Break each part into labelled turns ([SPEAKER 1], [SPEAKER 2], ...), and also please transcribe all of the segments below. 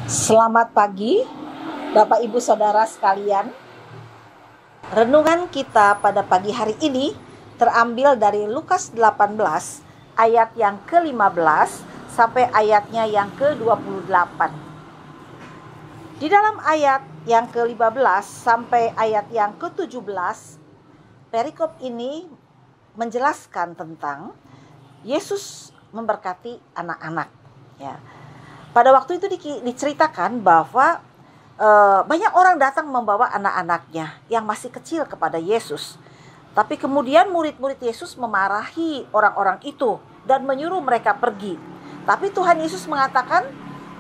[SPEAKER 1] Selamat pagi, Bapak Ibu Saudara sekalian. Renungan kita pada pagi hari ini terambil dari Lukas 18 ayat yang ke-15 sampai ayatnya yang ke-28. Di dalam ayat yang ke-15 sampai ayat yang ke-17, perikop ini menjelaskan tentang Yesus memberkati anak-anak, ya. Pada waktu itu diceritakan bahwa banyak orang datang membawa anak-anaknya yang masih kecil kepada Yesus. Tapi kemudian murid-murid Yesus memarahi orang-orang itu dan menyuruh mereka pergi. Tapi Tuhan Yesus mengatakan,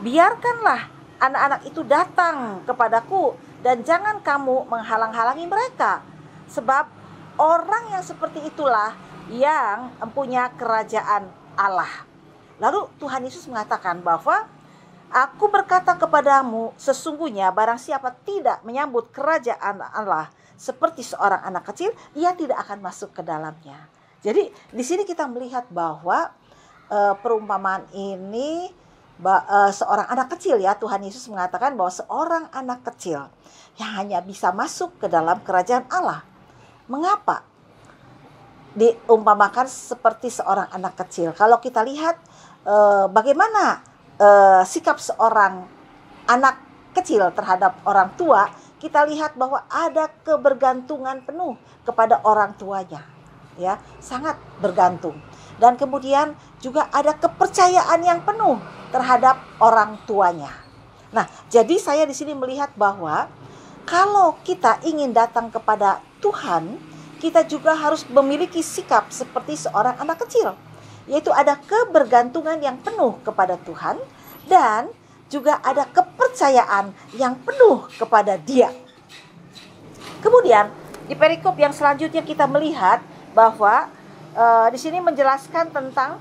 [SPEAKER 1] biarkanlah anak-anak itu datang kepadaku dan jangan kamu menghalang-halangi mereka. Sebab orang yang seperti itulah yang mempunyai kerajaan Allah. Lalu Tuhan Yesus mengatakan bahwa Aku berkata kepadamu, sesungguhnya barang siapa tidak menyambut kerajaan Allah seperti seorang anak kecil, ia tidak akan masuk ke dalamnya. Jadi di sini kita melihat bahwa perumpamaan ini seorang anak kecil, ya, Tuhan Yesus mengatakan bahwa seorang anak kecil yang hanya bisa masuk ke dalam kerajaan Allah. Mengapa diumpamakan seperti seorang anak kecil? Kalau kita lihat bagaimana sikap seorang anak kecil terhadap orang tua, kita lihat bahwa ada kebergantungan penuh kepada orang tuanya, ya, sangat bergantung. Dan kemudian juga ada kepercayaan yang penuh terhadap orang tuanya. Nah, jadi saya di sini melihat bahwa kalau kita ingin datang kepada Tuhan, kita juga harus memiliki sikap seperti seorang anak kecil, yaitu ada kebergantungan yang penuh kepada Tuhan dan juga ada kepercayaan yang penuh kepada Dia. Kemudian di perikop yang selanjutnya kita melihat bahwa di sini menjelaskan tentang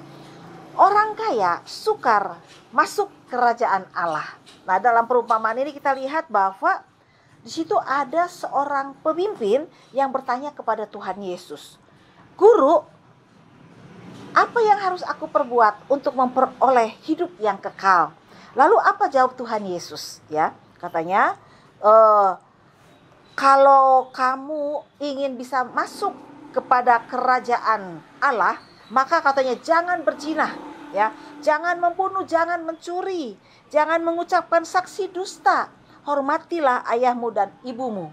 [SPEAKER 1] orang kaya sukar masuk kerajaan Allah. Nah, dalam perumpamaan ini kita lihat bahwa di situ ada seorang pemimpin yang bertanya kepada Tuhan Yesus, "Guru, apa yang harus aku perbuat untuk memperoleh hidup yang kekal?" Lalu apa jawab Tuhan Yesus? Ya, katanya, kalau kamu ingin bisa masuk kepada kerajaan Allah, maka katanya jangan berzina, ya, jangan membunuh, jangan mencuri, jangan mengucapkan saksi dusta, hormatilah ayahmu dan ibumu.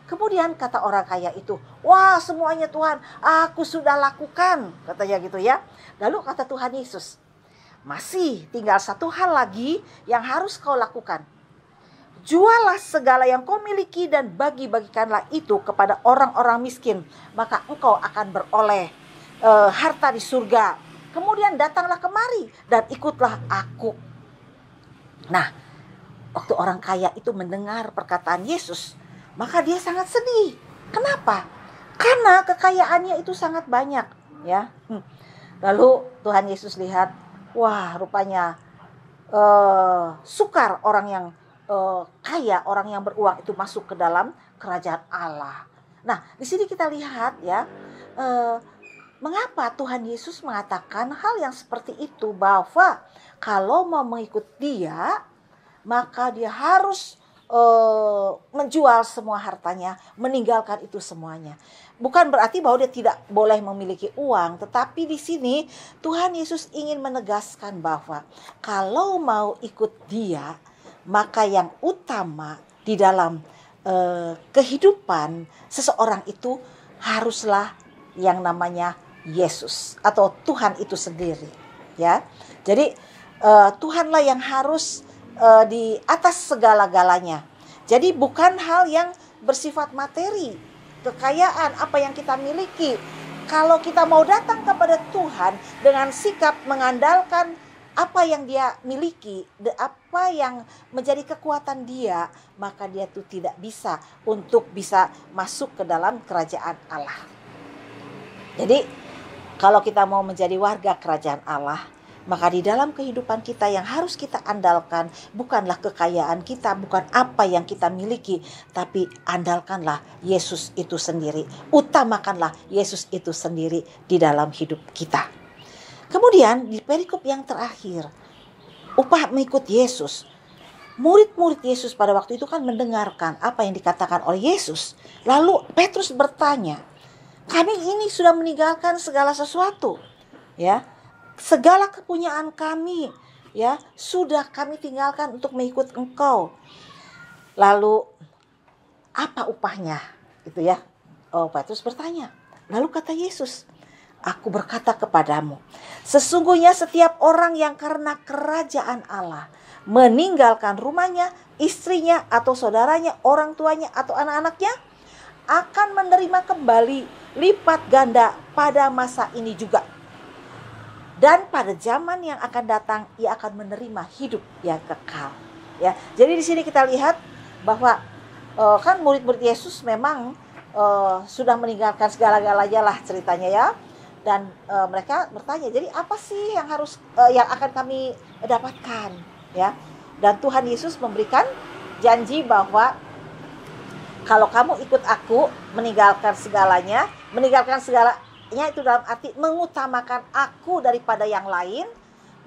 [SPEAKER 1] Kemudian kata orang kaya itu, "Wah, semuanya Tuhan, aku sudah lakukan," katanya gitu, ya. Lalu kata Tuhan Yesus, "Masih tinggal satu hal lagi yang harus kau lakukan. Jualah segala yang kau miliki dan bagi-bagikanlah itu kepada orang-orang miskin, maka engkau akan beroleh harta di surga. Kemudian datanglah kemari dan ikutlah aku." Nah, waktu orang kaya itu mendengar perkataan Yesus, maka dia sangat sedih. Kenapa? Karena kekayaannya itu sangat banyak, ya. Lalu Tuhan Yesus lihat, wah, rupanya sukar orang yang kaya, orang yang beruang itu masuk ke dalam kerajaan Allah. Nah, di sini kita lihat, ya, mengapa Tuhan Yesus mengatakan hal yang seperti itu, bahwa kalau mau mengikut Dia, maka dia harus menjual semua hartanya, meninggalkan itu semuanya. Bukan berarti bahwa dia tidak boleh memiliki uang, tetapi di sini Tuhan Yesus ingin menegaskan bahwa kalau mau ikut Dia, maka yang utama di dalam kehidupan seseorang itu haruslah yang namanya Yesus atau Tuhan itu sendiri, ya. Jadi Tuhanlah yang harus di atas segala-galanya. Jadi bukan hal yang bersifat materi, kekayaan, apa yang kita miliki. Kalau kita mau datang kepada Tuhan dengan sikap mengandalkan apa yang Dia miliki, apa yang menjadi kekuatan Dia, maka dia itu tidak bisa untuk bisa masuk ke dalam kerajaan Allah. Jadi kalau kita mau menjadi warga kerajaan Allah, maka di dalam kehidupan kita yang harus kita andalkan bukanlah kekayaan kita, bukan apa yang kita miliki, tapi andalkanlah Yesus itu sendiri. Utamakanlah Yesus itu sendiri di dalam hidup kita. Kemudian di perikop yang terakhir, upah mengikut Yesus. Murid-murid Yesus pada waktu itu kan mendengarkan apa yang dikatakan oleh Yesus. Lalu Petrus bertanya, kami ini sudah meninggalkan segala sesuatu, ya, segala kepunyaan kami, ya, sudah kami tinggalkan untuk mengikut Engkau. Lalu apa upahnya? Gitu ya. Oh, Petrus bertanya. Lalu kata Yesus, aku berkata kepadamu, sesungguhnya setiap orang yang karena kerajaan Allah meninggalkan rumahnya, istrinya atau saudaranya, orang tuanya atau anak-anaknya, akan menerima kembali lipat ganda pada masa ini juga. Dan pada zaman yang akan datang ia akan menerima hidup yang kekal. Ya, jadi di sini kita lihat bahwa kan murid-murid Yesus memang sudah meninggalkan segala-galanya lah ceritanya ya. Dan mereka bertanya, jadi apa sih yang harus yang akan kami dapatkan, ya? Dan Tuhan Yesus memberikan janji bahwa kalau kamu ikut aku, meninggalkan segalanya itu dalam arti mengutamakan aku daripada yang lain,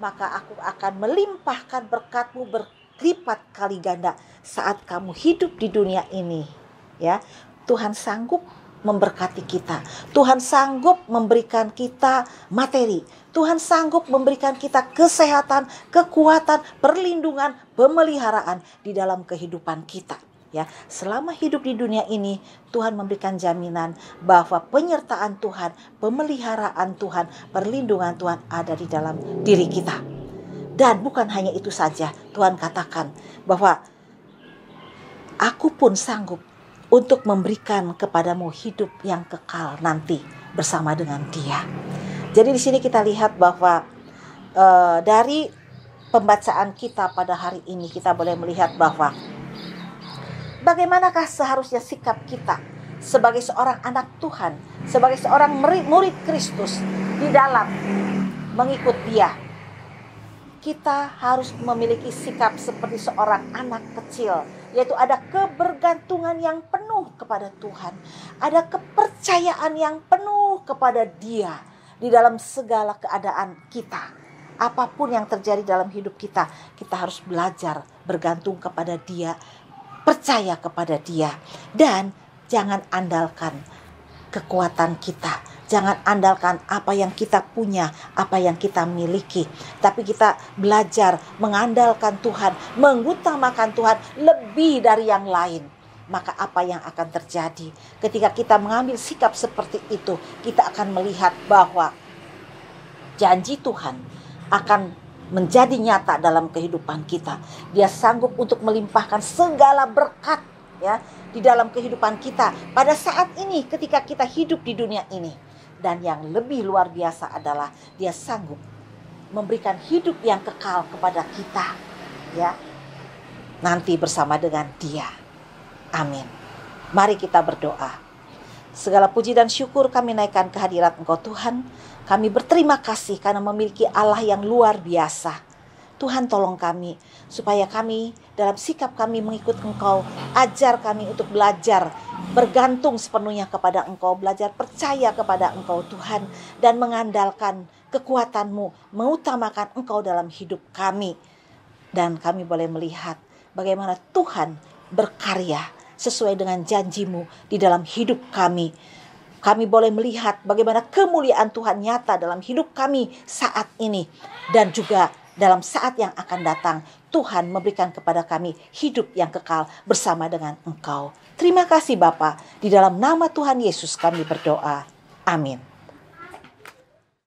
[SPEAKER 1] maka aku akan melimpahkan berkatmu berlipat kali ganda saat kamu hidup di dunia ini, ya. Tuhan sanggup memberkati kita. Tuhan sanggup memberikan kita materi. Tuhan sanggup memberikan kita kesehatan, kekuatan, perlindungan, pemeliharaan di dalam kehidupan kita. Ya, selama hidup di dunia ini, Tuhan memberikan jaminan bahwa penyertaan Tuhan, pemeliharaan Tuhan, perlindungan Tuhan ada di dalam diri kita. Dan bukan hanya itu saja, Tuhan katakan bahwa aku pun sanggup untuk memberikan kepadamu hidup yang kekal nanti bersama dengan Dia. Jadi di sini kita lihat bahwa dari pembacaan kita pada hari ini kita boleh melihat bahwa bagaimanakah seharusnya sikap kita sebagai seorang anak Tuhan, sebagai seorang murid Kristus di dalam mengikut Dia. Kita harus memiliki sikap seperti seorang anak kecil, yaitu ada kebergantungan yang penuh kepada Tuhan, ada kepercayaan yang penuh kepada Dia di dalam segala keadaan kita. Apapun yang terjadi dalam hidup kita, kita harus belajar bergantung kepada Dia, percaya kepada Dia, dan jangan andalkan kekuatan kita. Jangan andalkan apa yang kita punya, apa yang kita miliki. Tapi kita belajar mengandalkan Tuhan, mengutamakan Tuhan lebih dari yang lain. Maka apa yang akan terjadi? Ketika kita mengambil sikap seperti itu, kita akan melihat bahwa janji Tuhan akan menjadi nyata dalam kehidupan kita. Dia sanggup untuk melimpahkan segala berkat, ya, di dalam kehidupan kita pada saat ini ketika kita hidup di dunia ini. Dan yang lebih luar biasa adalah Dia sanggup memberikan hidup yang kekal kepada kita, ya, nanti bersama dengan Dia. Amin. Mari kita berdoa. Segala puji dan syukur kami naikkan ke hadirat Engkau Tuhan. Kami berterima kasih karena memiliki Allah yang luar biasa. Tuhan tolong kami supaya kami dalam sikap kami mengikut Engkau, ajar kami untuk belajar bergantung sepenuhnya kepada Engkau, belajar percaya kepada Engkau Tuhan, dan mengandalkan kekuatan-Mu, mengutamakan Engkau dalam hidup kami. Dan kami boleh melihat bagaimana Tuhan berkarya sesuai dengan janji-Mu di dalam hidup kami. Kami boleh melihat bagaimana kemuliaan Tuhan nyata dalam hidup kami saat ini, dan juga dalam saat yang akan datang. Tuhan memberikan kepada kami hidup yang kekal bersama dengan Engkau. Terima kasih Bapa, di dalam nama Tuhan Yesus kami berdoa. Amin.